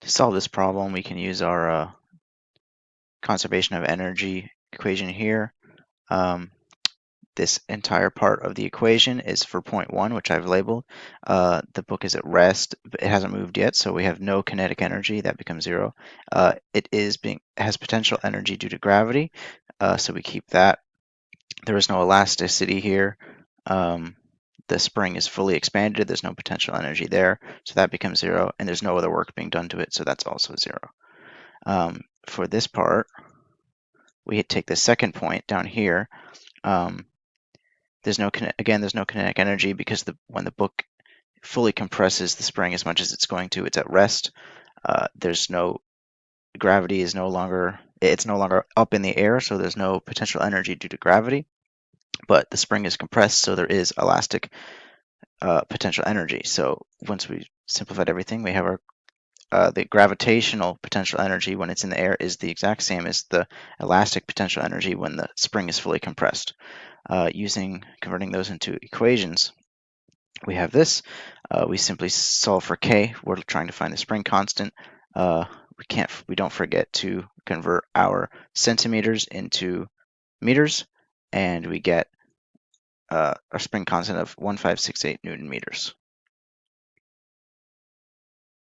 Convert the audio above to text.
To solve this problem, we can use our conservation of energy equation here. This entire part of the equation is for point 1, which I've labeled. The book is at rest, but it hasn't moved yet, so we have no kinetic energy. That becomes 0. It has potential energy due to gravity, so we keep that. There is no elasticity here. The spring is fully expanded. There's no potential energy there, so that becomes 0, and there's no other work being done to it, so that's also 0. For this part, we take the second point down here. There's no kinetic energy because when the book fully compresses the spring as much as it's going to, it's at rest. There's no gravity is no longer it's no longer up in the air, so there's no potential energy due to gravity. But the spring is compressed, so there is elastic potential energy. So once we simplified everything, we have our the gravitational potential energy when it's in the air is the exact same as the elastic potential energy when the spring is fully compressed. Converting those into equations, we have this. We simply solve for k. We're trying to find the spring constant. We don't forget to convert our centimeters into meters, and we get a spring constant of 1568 Newton meters.